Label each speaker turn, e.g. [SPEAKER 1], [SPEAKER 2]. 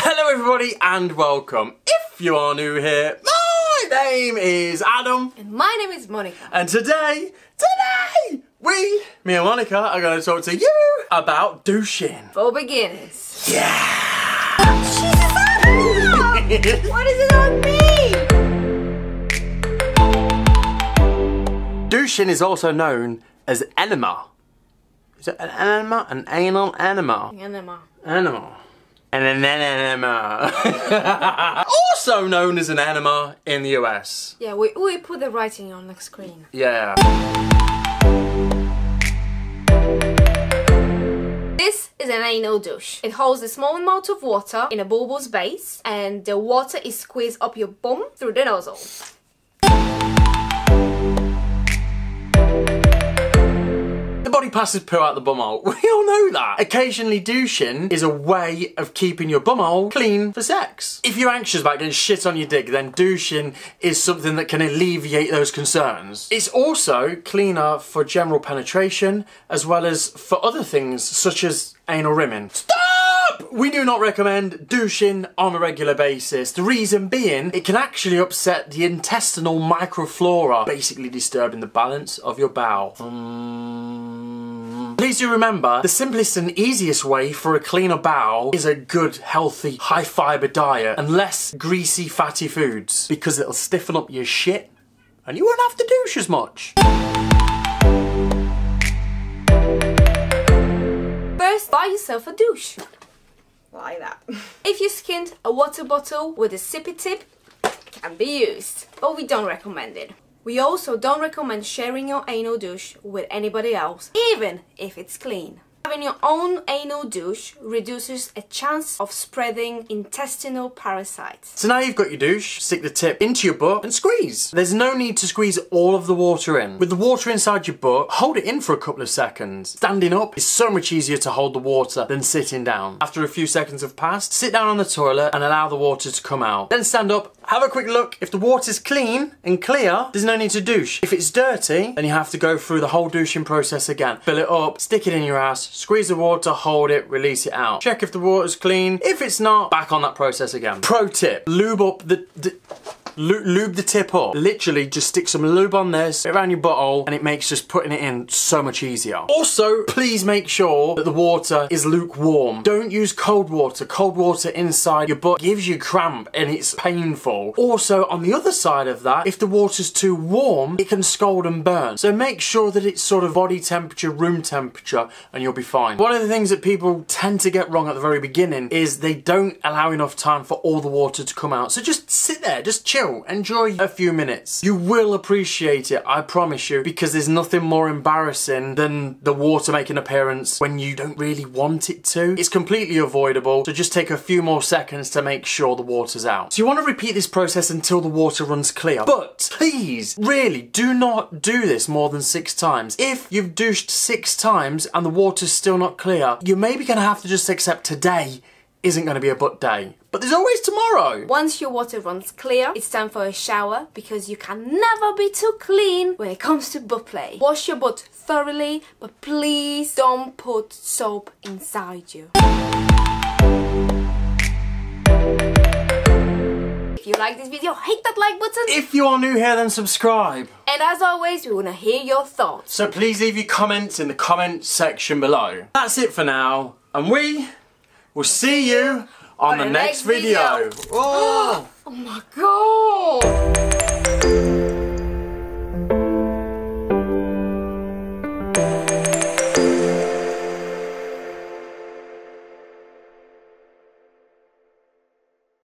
[SPEAKER 1] Hello everybody and welcome. If you are new here, my name is Adam.
[SPEAKER 2] And my name is Monica.
[SPEAKER 1] And today, me and Monica are going to talk to you about douching.
[SPEAKER 2] For beginners.
[SPEAKER 1] Yeah!
[SPEAKER 2] Jesus, Adam! What does it all mean?
[SPEAKER 1] Douching is also known as enema. Is it an enema? An anal enema?
[SPEAKER 2] Enema.
[SPEAKER 1] Enema. And an enema. Also known as an enema in the US.
[SPEAKER 2] Yeah, we put the writing on the screen.
[SPEAKER 1] Yeah.
[SPEAKER 2] This is an anal douche. It holds a small amount of water in a bulbous base, and the water is squeezed up your bum through the nozzle.
[SPEAKER 1] The body passes poo out the bumhole. We all know that. Occasionally douching is a way of keeping your bumhole clean for sex. If you're anxious about getting shit on your dick, then douching is something that can alleviate those concerns. It's also cleaner for general penetration, as well as for other things such as anal rimming. Stop! We do not recommend douching on a regular basis. The reason being, it can actually upset the intestinal microflora, basically disturbing the balance of your bowel. Please do remember, the simplest and easiest way for a cleaner bowel is a good, healthy, high fibre diet and less greasy, fatty foods, because it'll stiffen up your shit and you won't have to douche as much.
[SPEAKER 2] First, buy yourself a douche. Like that. If you skinned a water bottle with a sippy tip, it can be used, but we don't recommend it. We also don't recommend sharing your anal douche with anybody else, even if it's clean. Having your own anal douche reduces a chance of spreading intestinal parasites.
[SPEAKER 1] So now you've got your douche, stick the tip into your butt and squeeze. There's no need to squeeze all of the water in. With the water inside your butt, hold it in for a couple of seconds. Standing up is so much easier to hold the water than sitting down. After a few seconds have passed, sit down on the toilet and allow the water to come out. Then stand up, have a quick look. If the water's clean and clear, there's no need to douche. If it's dirty, then you have to go through the whole douching process again. Fill it up, stick it in your ass, squeeze the water, hold it, release it out. Check if the water's clean. If it's not, back on that process again. Pro tip, lube up lube the tip up. Literally just stick some lube on this around your butthole and it makes just putting it in so much easier. Also, please make sure that the water is lukewarm. Don't use cold water. Cold water inside your butt gives you cramp and it's painful. Also, on the other side of that, if the water's too warm, it can scald and burn. So make sure that it's sort of body temperature, room temperature, and you'll be fine. One of the things that people tend to get wrong at the very beginning is they don't allow enough time for all the water to come out. So just sit there, just chill. Enjoy a few minutes. You will appreciate it, I promise you, because there's nothing more embarrassing than the water making an appearance when you don't really want it to. It's completely avoidable, so just take a few more seconds to make sure the water's out. So you want to repeat this process until the water runs clear. But please, really, do not do this more than 6 times. If you've douched 6 times and the water's still not clear, you're maybe going to have to just accept today isn't going to be a butt day. But there's always tomorrow.
[SPEAKER 2] Once your water runs clear, it's time for a shower, because you can never be too clean when it comes to butt play. Wash your butt thoroughly, but please don't put soap inside you. If you like this video, hit that like button.
[SPEAKER 1] If you are new here, then subscribe.
[SPEAKER 2] And as always, we want to hear your thoughts.
[SPEAKER 1] So please leave your comments in the comment section below. That's it for now, and we will see you on the next video.
[SPEAKER 2] Oh my god!